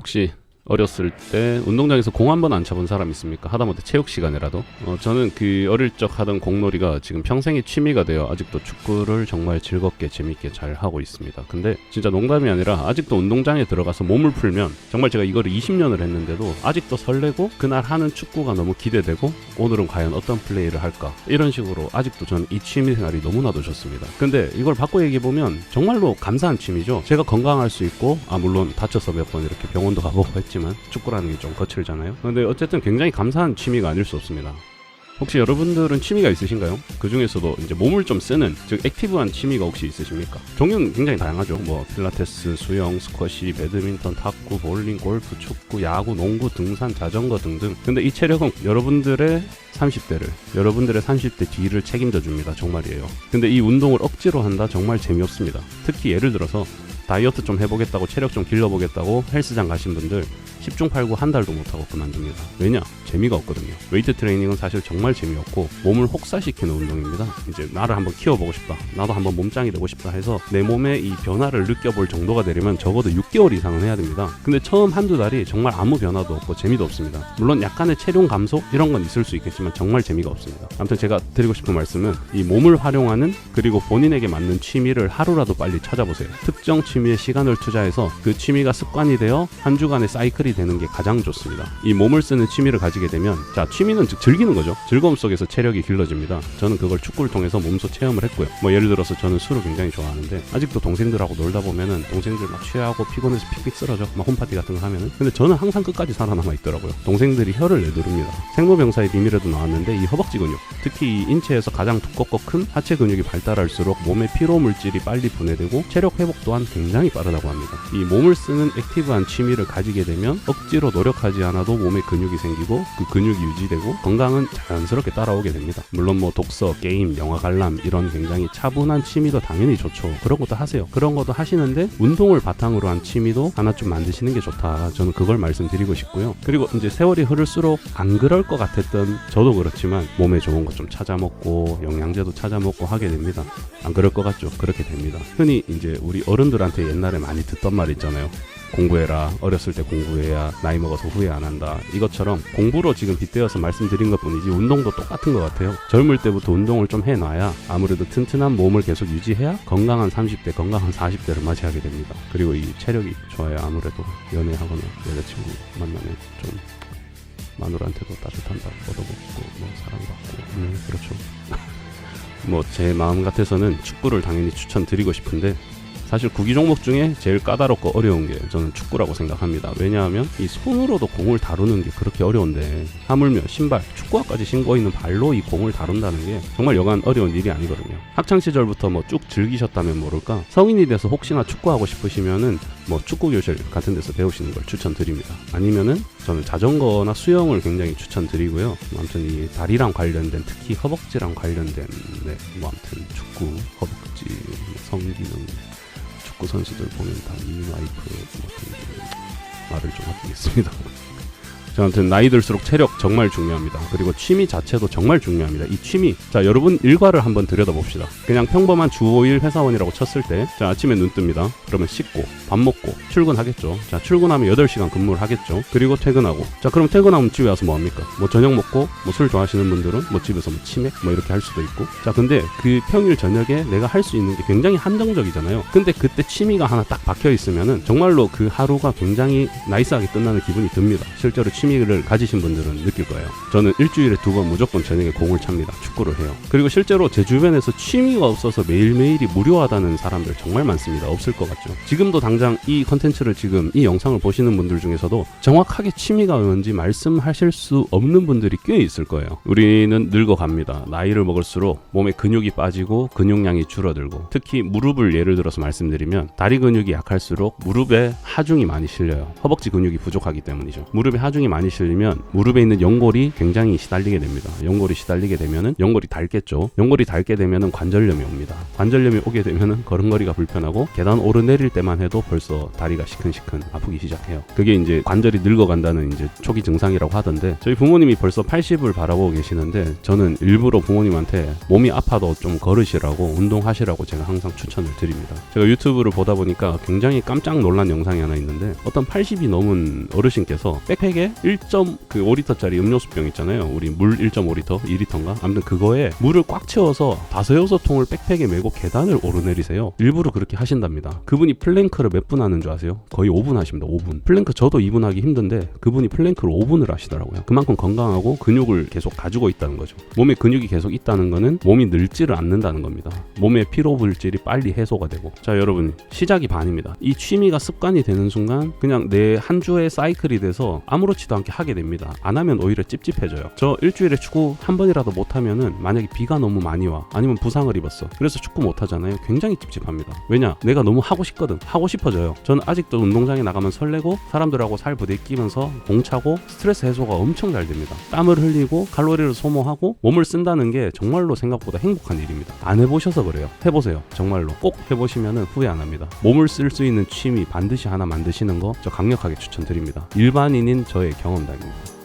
혹시 어렸을 때 운동장에서 공 한 번 안 쳐본 사람 있습니까? 하다못해 체육 시간이라도. 저는 그 어릴 적 하던 공놀이가 지금 평생의 취미가 되어 아직도 축구를 정말 즐겁게 재밌게 잘 하고 있습니다. 근데 진짜 농담이 아니라 아직도 운동장에 들어가서 몸을 풀면 정말 제가 이거를 20년을 했는데도 아직도 설레고 그날 하는 축구가 너무 기대되고 오늘은 과연 어떤 플레이를 할까 이런 식으로 아직도 저는 이 취미생활이 너무나도 좋습니다. 근데 이걸 바꿔 얘기해보면 정말로 감사한 취미죠. 제가 건강할 수 있고 물론 다쳐서 몇 번 이렇게 병원도 가보고 했지만 축구라는 게 좀 거칠잖아요. 근데 어쨌든 굉장히 감사한 취미가 아닐 수 없습니다. 혹시 여러분들은 취미가 있으신가요? 그 중에서도 이제 몸을 좀 쓰는, 즉 액티브한 취미가 혹시 있으십니까? 종류는 굉장히 다양하죠. 뭐 필라테스, 수영, 스쿼시, 배드민턴, 탁구, 볼링, 골프, 축구, 야구, 농구, 등산, 자전거 등등. 근데 이 체력은 여러분들의 30대 뒤를 책임져 줍니다. 정말이에요. 근데 이 운동을 억지로 한다 정말 재미없습니다. 특히 예를 들어서 다이어트 좀 해보겠다고, 체력 좀 길러보겠다고 헬스장 가신 분들 10중 8구 한 달도 못하고 그만둡니다. 왜냐? 재미가 없거든요. 웨이트 트레이닝은 사실 정말 재미없고 몸을 혹사시키는 운동입니다. 이제 나를 한번 키워보고 싶다, 나도 한번 몸짱이 되고 싶다 해서 내 몸에 이 변화를 느껴볼 정도가 되려면 적어도 6개월 이상은 해야 됩니다. 근데 처음 한두 달이 정말 아무 변화도 없고 재미도 없습니다. 물론 약간의 체중 감소 이런 건 있을 수 있겠지만 정말 재미가 없습니다. 아무튼 제가 드리고 싶은 말씀은 이 몸을 활용하는, 그리고 본인에게 맞는 취미를 하루라도 빨리 찾아보세요. 특정 취미에 시간을 투자해서 그 취미가 습관이 되어 한 주간의 사이클이 되는 게 가장 좋습니다. 이 몸을 쓰는 취미를 가지게 되면, 자, 취미는 즉 즐기는 거죠. 즐거움 속에서 체력이 길러집니다. 저는 그걸 축구를 통해서 몸소 체험을 했고요. 뭐 예를 들어서 저는 술을 굉장히 좋아하는데 아직도 동생들하고 놀다 보면은 동생들 막 취하고 피곤해서 픽픽 쓰러져 막 홈파티 같은 거 하면은, 근데 저는 항상 끝까지 살아남아 있더라고요. 동생들이 혀를 내두릅니다. 생로병사의 비밀에도 나왔는데 이 허벅지 근육, 특히 이 인체에서 가장 두껍고 큰 하체 근육이 발달할수록 몸의 피로 물질이 빨리 분해되고 체력 회복 또한 굉장히 빠르다고 합니다. 이 몸을 쓰는 액티브한 취미를 가지게 되면 억지로 노력하지 않아도 몸에 근육이 생기고 그 근육이 유지되고 건강은 자연스럽게 따라오게 됩니다. 물론 뭐 독서, 게임, 영화 관람 이런 굉장히 차분한 취미도 당연히 좋죠. 그런 것도 하세요. 그런 것도 하시는데 운동을 바탕으로 한 취미도 하나 좀 만드시는 게 좋다. 저는 그걸 말씀드리고 싶고요. 그리고 이제 세월이 흐를수록 안 그럴 것 같았던 저도 그렇지만 몸에 좋은 거 좀 찾아 먹고 영양제도 찾아 먹고 하게 됩니다. 안 그럴 것 같죠? 그렇게 됩니다. 흔히 이제 우리 어른들한테 옛날에 많이 듣던 말 있잖아요. 공부해라. 어렸을 때 공부해야 나이 먹어서 후회 안 한다. 이것처럼 공부로 지금 빗대어서 말씀드린 것뿐이지 운동도 똑같은 것 같아요. 젊을 때부터 운동을 좀 해놔야 아무래도 튼튼한 몸을 계속 유지해야 건강한 30대, 건강한 40대를 맞이하게 됩니다. 그리고 이 체력이 좋아야 아무래도 연애하거나 여자친구 만나면 좀 마누라한테도 따뜻한 밥 얻어먹고 뭐 사랑받고 그렇죠. 뭐 제 마음 같아서는 축구를 당연히 추천드리고 싶은데 사실 구기 종목 중에 제일 까다롭고 어려운 게 저는 축구라고 생각합니다. 왜냐하면 이 손으로도 공을 다루는 게 그렇게 어려운데 하물며 신발, 축구화까지 신고 있는 발로 이 공을 다룬다는 게 정말 여간 어려운 일이 아니거든요. 학창시절부터 뭐 쭉 즐기셨다면 모를까, 성인이 돼서 혹시나 축구하고 싶으시면은 뭐 축구 교실 같은 데서 배우시는 걸 추천드립니다. 아니면은 저는 자전거나 수영을 굉장히 추천드리고요. 아무튼 이 다리랑 관련된, 특히 허벅지랑 관련된 뭐 아무튼 축구, 허벅지, 성기능, 축구 선수들 보면 다 미니와이프 말을 좀 아끼겠습니다. 아무튼 나이 들수록 체력 정말 중요합니다. 그리고 취미 자체도 정말 중요합니다. 이 취미, 자, 여러분 일과를 한번 들여다봅시다. 그냥 평범한 주 5일 회사원이라고 쳤을 때, 자, 아침에 눈 뜹니다. 그러면 씻고 밥 먹고 출근하겠죠. 자, 출근하면 8시간 근무를 하겠죠. 그리고 퇴근하고, 자, 그럼 퇴근하면 집에 와서 뭐 합니까? 뭐 저녁 먹고, 뭐 술 좋아하시는 분들은 뭐 집에서 뭐 치맥 뭐 이렇게 할 수도 있고. 자, 근데 그 평일 저녁에 내가 할 수 있는 게 굉장히 한정적이잖아요. 근데 그때 취미가 하나 딱 박혀 있으면은 정말로 그 하루가 굉장히 나이스하게 끝나는 기분이 듭니다. 실제로 취미를 가지신 분들은 느낄 거예요. 저는 일주일에 2번 무조건 저녁에 공을 찹니다. 축구를 해요. 그리고 실제로 제 주변에서 취미가 없어서 매일매일이 무료하다는 사람들 정말 많습니다. 없을 것 같죠. 지금도 당장 이 컨텐츠를, 지금 이 영상을 보시는 분들 중에서도 정확하게 취미가 뭔지 말씀하실 수 없는 분들이 꽤 있을 거예요. 우리는 늙어갑니다. 나이를 먹을수록 몸에 근육이 빠지고 근육량이 줄어들고, 특히 무릎을 예를 들어서 말씀드리면 다리 근육이 약할수록 무릎에 하중이 많이 실려요. 허벅지 근육이 부족하기 때문이죠. 무릎에 하중이 많이 많이 실리면 무릎에 있는 연골이 굉장히 시달리게 됩니다. 연골이 시달리게 되면은 연골이 닳겠죠. 연골이 닳게 되면은 관절염이 옵니다. 관절염이 오게 되면은 걸음걸이가 불편하고 계단 오르내릴 때만 해도 벌써 다리가 시큰시큰 아프기 시작해요. 그게 이제 관절이 늙어간다는 이제 초기 증상이라고 하던데, 저희 부모님이 벌써 80을 바라보고 계시는데 저는 일부러 부모님한테 몸이 아파도 좀 걸으시라고 운동하시라고 제가 항상 추천을 드립니다. 제가 유튜브를 보다 보니까 굉장히 깜짝 놀란 영상이 하나 있는데, 어떤 80이 넘은 어르신께서 백팩에 1.5리터짜리 음료수병 있잖아요. 우리 물 1.5리터, 2리터인가? 아무튼 그거에 물을 꽉 채워서 5-6통을 백팩에 메고 계단을 오르내리세요. 일부러 그렇게 하신답니다. 그분이 플랭크를 몇 분 하는 줄 아세요? 거의 5분 하십니다. 5분. 플랭크 저도 2분 하기 힘든데 그분이 플랭크를 5분을 하시더라고요. 그만큼 건강하고 근육을 계속 가지고 있다는 거죠. 몸에 근육이 계속 있다는 거는 몸이 늙지를 않는다는 겁니다. 몸의 피로 물질이 빨리 해소가 되고. 자, 여러분, 시작이 반입니다. 이 취미가 습관이 되는 순간 그냥 내 한 주의 사이클이 돼서 아무렇지도 않게 하게 됩니다. 안 하면 오히려 찝찝해져요. 저 일주일에 축구 한 번이라도 못 하면은, 만약에 비가 너무 많이 와, 아니면 부상을 입었어, 그래서 축구 못 하잖아요. 굉장히 찝찝합니다. 왜냐? 내가 너무 하고 싶거든. 하고 싶어져요. 저는 아직도 운동장에 나가면 설레고 사람들하고 살 부대끼면서 공 차고 스트레스 해소가 엄청 잘 됩니다. 땀을 흘리고 칼로리를 소모하고 몸을 쓴다는 게 정말로 생각보다 행복한 일입니다. 안 해보셔서 그래요. 해보세요. 정말로 꼭 해보시면 후회 안 합니다. 몸을 쓸 수 있는 취미 반드시 하나 만드시는 거 저 강력하게 추천드립니다. 일반인인 저의 경험담입니다.